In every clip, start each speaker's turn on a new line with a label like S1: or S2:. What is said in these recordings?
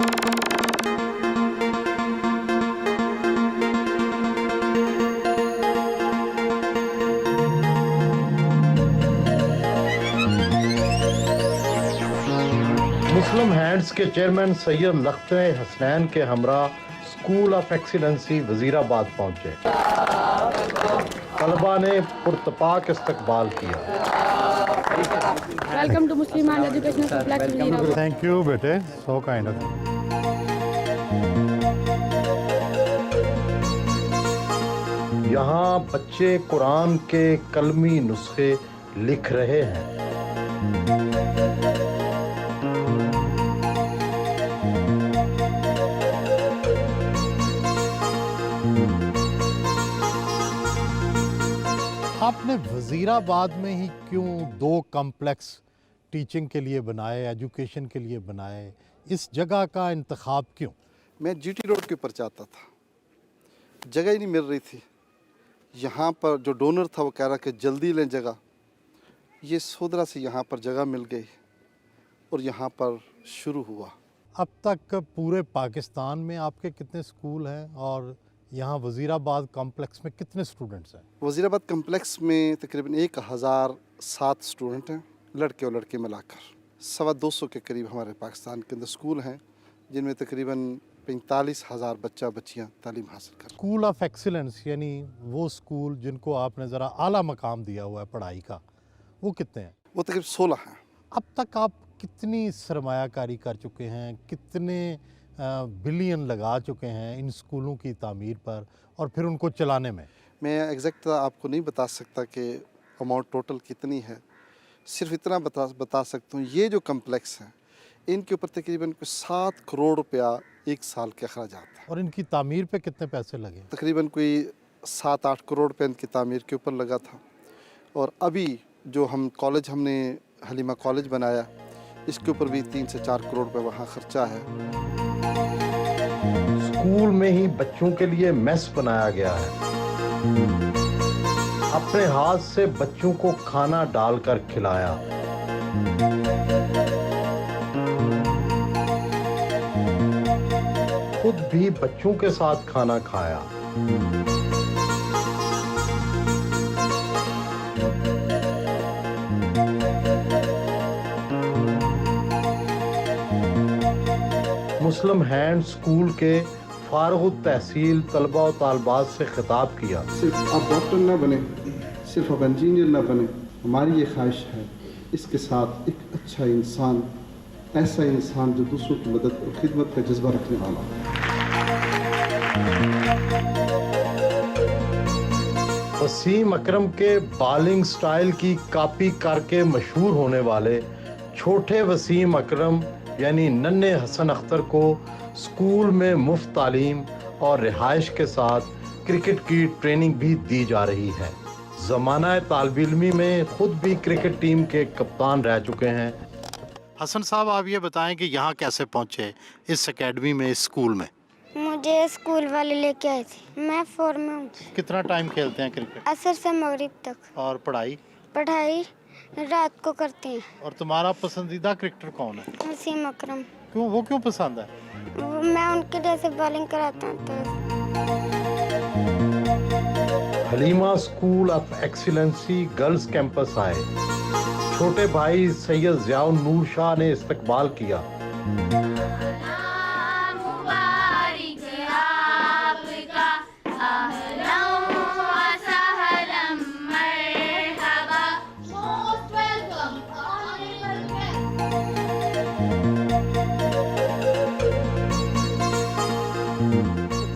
S1: मुस्लिम hands के chairman Syed लख्त Hasnain के हमरा स्कूल ऑफ एक्सीलेंसी वजीराबाद पहुंचे। तलबा ने पुरतपाक इस्तकबाल किया।
S2: Welcome to Muslim hand educational complex Wazirabad.
S3: Thank you बेटे, सो काइंड ऑफ।
S1: यहाँ बच्चे कुरान के कलमी नुस्खे लिख रहे हैं।
S3: आपने वजीराबाद में ही क्यों 2 कॉम्प्लेक्स टीचिंग के लिए बनाए, एजुकेशन के लिए बनाए? इस जगह का इंतखाब क्यों?
S4: मैं जीटी रोड के ऊपर चाहता था, जगह ही नहीं मिल रही थी। यहाँ पर जो डोनर था वो कह रहा कि जल्दी लें जगह। ये सोदरा से यहाँ पर जगह मिल गई और यहाँ पर शुरू हुआ।
S3: अब तक पूरे पाकिस्तान में आपके कितने स्कूल हैं और यहाँ वजीराबाद कॉम्प्लेक्स में कितने स्टूडेंट्स हैं?
S4: वजीराबाद कम्प्लेक्स में तकरीबन 1007 स्टूडेंट हैं, लड़के और लड़के मिलाकर। 225 के करीब हमारे पाकिस्तान के अंदर स्कूल हैं, जिनमें तकरीबन 45,000 बच्चियाँ तालीम हासिल कर।
S3: स्कूल ऑफ एक्सीलेंस यानी वो स्कूल जिनको आपने ज़रा आला मकाम दिया हुआ है पढ़ाई का, वो कितने हैं?
S4: वो तकरीबन 16 हैं।
S3: अब तक आप कितनी सरमायाकारी कर चुके हैं, कितने बिलियन लगा चुके हैं इन स्कूलों की तामीर पर और फिर उनको चलाने में?
S4: मैं एग्जैक्ट आपको नहीं बता सकता कि अमाउंट टोटल कितनी है, सिर्फ इतना बता सकता हूँ ये जो कम्प्लेक्स हैं इनके ऊपर तकरीबन 7 करोड़ रुपया एक साल के अखराजात हैं।
S3: और इनकी तामीर पे कितने पैसे लगे?
S4: तकरीबन कोई 7-8 करोड़ रुपये इनकी तामीर के ऊपर लगा था। और अभी जो हमने हलीमा कॉलेज बनाया, इसके ऊपर भी 3 से 4 करोड़ रुपये वहाँ खर्चा है।
S1: स्कूल में ही बच्चों के लिए मेस बनाया गया है। अपने हाथ से बच्चों को खाना डालकर खिलाया। खुद भी बच्चों के साथ खाना खाया। मुस्लिम हैंड स्कूल के फारुग तहसील तलबा और तालबात से खिताब किया।
S4: सिर्फ आप डॉक्टर ना बने, सिर्फ आप इंजीनियर ना बने, हमारी ये ख्वाहिश है इसके साथ एक अच्छा इंसान, ऐसा इंसान जो दूसरों की मदद और खिदमत का जज्बा रखने वाला हो।
S1: वसीम अकरम के बॉलिंग स्टाइल की कॉपी करके मशहूर होने वाले छोटे वसीम अकरम यानी नन्हे हसन अख्तर को स्कूल में मुफ्त तालीम और रिहाइश के साथ क्रिकेट की ट्रेनिंग भी दी जा रही है। ज़माना तालिब इल्मी में खुद भी क्रिकेट टीम के कप्तान रह चुके हैं।
S3: हसन साहब, आप ये बताएं कि यहाँ कैसे पहुँचे इस एकेडमी में, इस स्कूल में?
S5: मुझे स्कूल वाले लेके आए थे। मैं 4 में हूँ।
S3: कितना टाइम खेलते हैं क्रिकेट?
S5: असर से मगरिब तक।
S3: और पढ़ाई?
S5: पढ़ाई रात को करते हैं।
S3: और तुम्हारा पसंदीदा क्रिकेटर कौन है?
S5: वसीम अकरम।
S3: क्यों, वो क्यों पसंद है?
S5: मैं उनके जैसे बॉलिंग कराता हूँ तो।
S1: Halima school of excellency girls campus आए। छोटे भाई सैयद ज़ियाउल नूर शाह ने इस्तकबाल किया।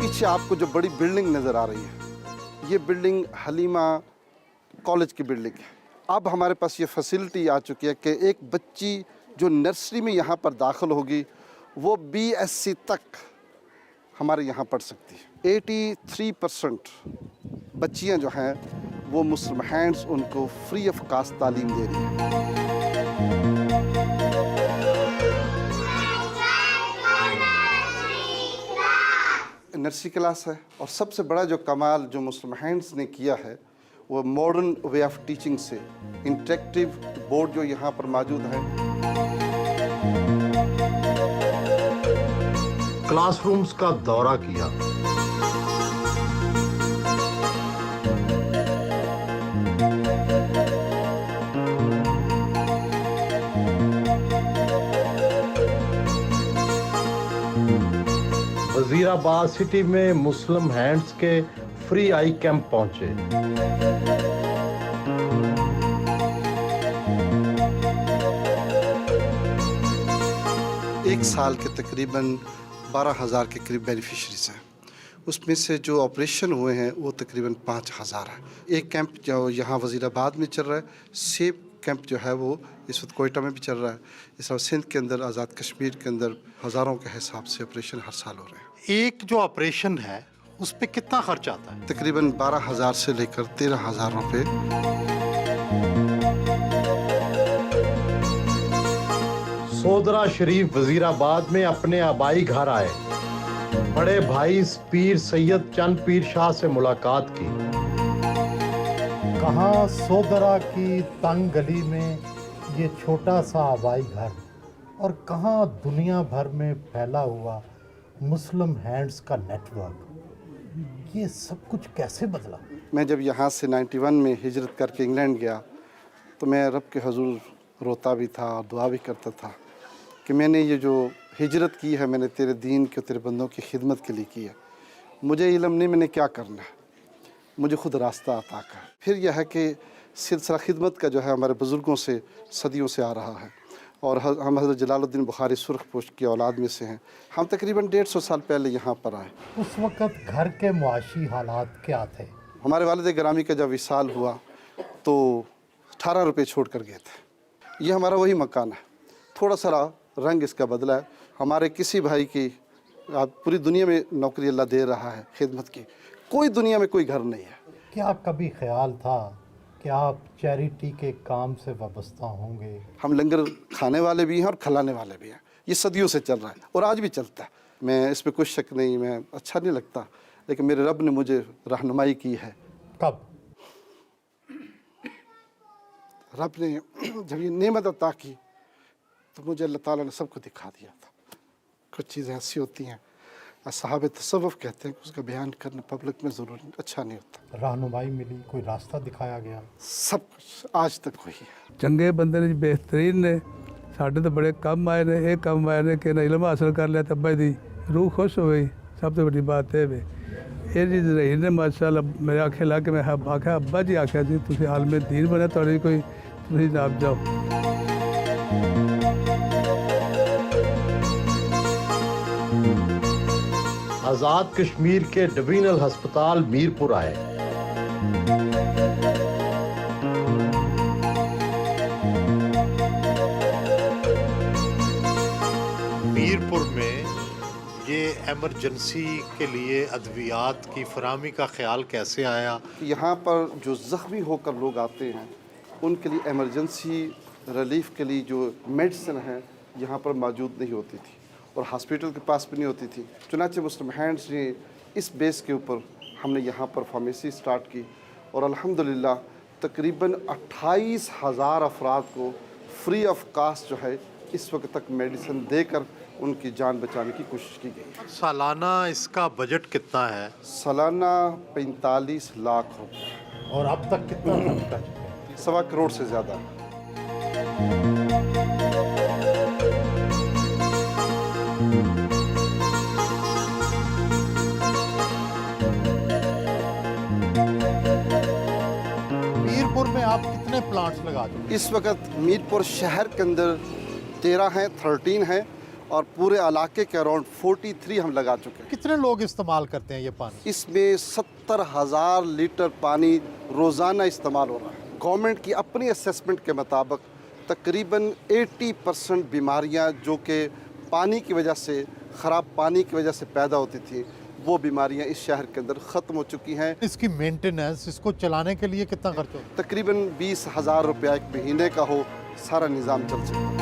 S4: पीछे आपको जो बड़ी बिल्डिंग नज़र आ रही है, ये बिल्डिंग हलीमा कॉलेज की बिल्डिंग है। अब हमारे पास ये फैसिलिटी आ चुकी है कि एक बच्ची जो नर्सरी में यहाँ पर दाखिल होगी वो BSc तक हमारे यहाँ पढ़ सकती है। 83% बच्चियाँ जो हैं वो मुस्लिम हैंड्स उनको फ्री ऑफ कास्ट तालीम दे रही है। नर्सरी क्लास है और सबसे बड़ा जो कमाल जो मुस्लिम हैंड्स ने किया है वो मॉडर्न वे ऑफ टीचिंग से इंटरेक्टिव बोर्ड जो यहाँ पर मौजूद है।
S1: क्लासरूम्स का दौरा किया। वजीराबाद सिटी में मुस्लिम हैंड्स के फ्री आई कैंप पहुंचे।
S4: एक साल के तकरीबन 12,000 के करीब बेनिफिशरीज हैं। उसमें से जो ऑपरेशन हुए हैं वो तकरीबन 5,000 है। एक कैंप जो यहाँ वजीराबाद में चल रहा है, सेब कैंप जो है वो इस वक्त कोयटा में भी चल रहा है। इस तरह सिंध के अंदर, आज़ाद कश्मीर के अंदर हज़ारों के हिसाब से ऑपरेशन हर साल हो रहे हैं।
S3: एक जो ऑपरेशन है उस पर कितना खर्च आता है?
S4: तकरीबन 12,000 से लेकर 13,000 रुपये।
S1: सोदरा शरीफ वजीराबाद में अपने आबाई घर आए। बड़े भाई पीर सैयद चंद पीर शाह से मुलाकात की।
S3: कहाँ सोदरा की तंग गली में ये छोटा सा आबाई घर और कहाँ दुनिया भर में फैला हुआ मुस्लिम हैंड्स का नेटवर्क। ये सब कुछ कैसे बदला?
S4: मैं जब यहाँ से 91 में हिजरत करके इंग्लैंड गया तो मैं रब के हजूर रोता भी था और दुआ भी करता था कि मैंने ये जो हिजरत की है मैंने तेरे दीन के, तेरे बंदों की खिदमत के लिए की है। मुझे इल्म नहीं मैंने क्या करना है, मुझे खुद रास्ता अता कर। फिर यह है कि सिलसिला खिदमत का जो है हमारे बुज़ुर्गों से सदियों से आ रहा है और हम हज़रत जलालुद्दीन बुखारी सुर्ख पोश की औलाद में से हैं। हम तकरीबन 150 साल पहले यहाँ पर आए।
S3: उस वक़्त घर के मुआशी हालात क्या थे?
S4: हमारे वालिद गिरामी का जब विसाल हुआ तो 18 रुपये छोड़ कर गए थे। ये हमारा वही मकान है, थोड़ा सा रंग इसका बदला है। हमारे किसी भाई की पूरी दुनिया में नौकरी अल्लाह दे रहा है खिदमत की, कोई दुनिया में कोई घर नहीं है।
S3: क्या कभी ख्याल था कि आप चैरिटी के काम से वाबस्ता होंगे?
S4: हम लंगर खाने वाले भी हैं और खिलाने वाले भी हैं। ये सदियों से चल रहा है और आज भी चलता है। मैं इस पर कुछ शक नहीं, मैं अच्छा नहीं लगता, लेकिन मेरे रब ने मुझे रहनुमाई की है।
S3: कब?
S4: रब ने जब ये नेमत अता की तो मुझे अल्लाह ताला ने सबको दिखा दिया था। कुछ चीज़ें ऐसी होती हैं, असहाब तसव्वुफ़ कहते हैं कि उसका बयान करना पब्लिक में ज़रूरी अच्छा नहीं होता।
S3: रहनुमाई मिली, कोई रास्ता दिखाया गया?
S4: सब कुछ आज तक वही है।
S6: चंगे बंदे ने बेहतरीन ने साढ़े तो बड़े कम आए ने, एक कम आए ने कि इल्म हासिल कर लिया तो अब्बा दी रूह खुश हो गई। सब तो बड़ी बात है वे ये चीज़ रही ने माशाअल्लाह। मेरे आखे ला के मैं आख्या अब्बा जी आख्या जी तुम आलम दीन बने थोड़ी कोई तुम आप जाओ।
S1: आज़ाद कश्मीर के डिवीजनल अस्पताल मीरपुर आए।
S3: मीरपुर में ये एमरजेंसी के लिए अद्वियात की फराहमी का ख्याल कैसे आया?
S4: यहाँ पर जो ज़ख्मी होकर लोग आते हैं उनके लिए एमरजेंसी रिलीफ के लिए जो मेडिसिन है यहाँ पर मौजूद नहीं होती थी और हॉस्पिटल के पास भी नहीं होती थी। चुनांचे मुस्लिम हैंड्स ने इस बेस के ऊपर हमने यहाँ पर फार्मेसी स्टार्ट की और अल्हम्दुलिल्लाह तकरीबन 28,000 अफराद को फ्री ऑफ कास्ट जो है इस वक्त तक मेडिसिन देकर उनकी जान बचाने की कोशिश की गई।
S3: सालाना इसका बजट कितना है?
S4: सालाना 45 लाख रुपये।
S3: और अब तक कितना खर्च कर चुके हैं?
S4: 1.25 करोड़ से ज़्यादा।
S3: मीरपुर में आप कितने प्लांट्स लगा चुके हैं?
S4: इस वक्त मीरपुर शहर के अंदर 13 हैं, 13 हैं और पूरे इलाके के अराउंड 43 हम लगा चुके हैं।
S3: कितने लोग इस्तेमाल करते हैं ये पानी?
S4: इसमें 70,000 लीटर पानी रोज़ाना इस्तेमाल हो रहा है। गवर्नमेंट की अपनी असेसमेंट के मुताबिक तकरीबन 80% बीमारियां जो कि पानी की वजह से, ख़राब पानी की वजह से पैदा होती थी, वो बीमारियां इस शहर के अंदर ख़त्म हो चुकी हैं।
S3: इसकी मेंटेनेंस, इसको चलाने के लिए कितना खर्च होता है?
S4: तकरीबन 20,000 रुपया एक महीने का हो, सारा निज़ाम चल सकता है।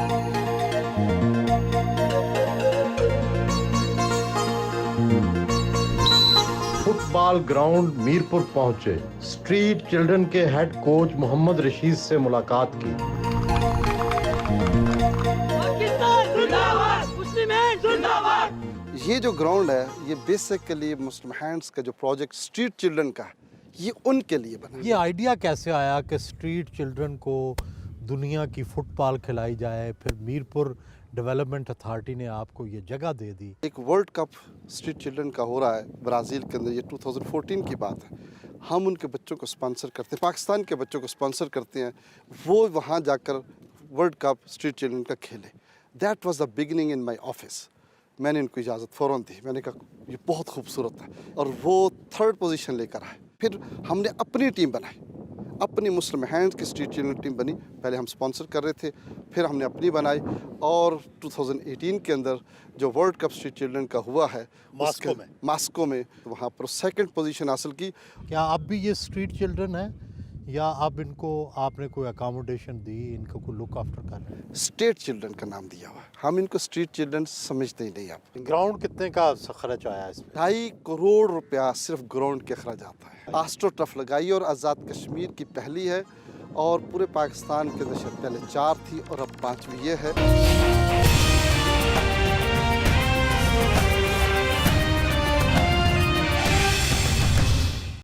S1: फुटबॉल ग्राउंड मीरपुर पहुंचे। स्ट्रीट चिल्ड्रन के हेड कोच मोहम्मद रशीद से मुलाकात की।
S4: ये जो ग्राउंड है ये बेसिकली मुस्लिम हैंड्स का जो प्रोजेक्ट स्ट्रीट चिल्ड्रन का है, ये उनके लिए बना।
S3: ये आइडिया कैसे आया कि स्ट्रीट चिल्ड्रन को दुनिया की फुटबॉल खिलाई जाए, फिर मीरपुर डेवलपमेंट अथॉरिटी ने आपको ये जगह दे दी?
S4: एक वर्ल्ड कप स्ट्रीट चिल्ड्रन का हो रहा है ब्राज़ील के अंदर, ये 2014 की बात है। हम उनके बच्चों को स्पॉन्सर करते हैं, पाकिस्तान के बच्चों को स्पॉन्सर करते हैं, वो वहाँ जाकर वर्ल्ड कप स्ट्रीट चिल्ड्रन का खेले। That was the beginning in my office. मैंने इनको इजाज़त फ़ौरन दी, मैंने कहा ये बहुत खूबसूरत है, और वो 3rd पोजीशन लेकर आए। फिर हमने अपनी टीम बनाई, अपनी मुस्लिम हैंड्स की स्ट्रीट चिल्ड्रन टीम बनी। पहले हम स्पॉन्सर कर रहे थे, फिर हमने अपनी बनाई, और 2018 के अंदर जो वर्ल्ड कप स्ट्रीट चिल्ड्रन का हुआ है मास्को में वहाँ पर 2nd पोजीशन हासिल की।
S3: क्या अब भी ये स्ट्रीट चिल्ड्रन है, या अब इनको आपने कोई अकोमोडेशन दी, इनको कोई लुक आफ्टर कर रहे हैं?
S4: स्टेट चिल्ड्रन का नाम दिया हुआ है, हम इनको स्ट्रीट चिल्ड्रन समझते ही नहीं। आप
S3: ग्राउंड कितने का खर्च आया इसमें?
S4: 2.5 करोड़ रुपया सिर्फ ग्राउंड के अखराज आता है। आस्ट्रो टर्फ लगाई और आज़ाद कश्मीर की पहली है, और पूरे पाकिस्तान के अंदर पहले 4 थी और अब 5वीं ये है।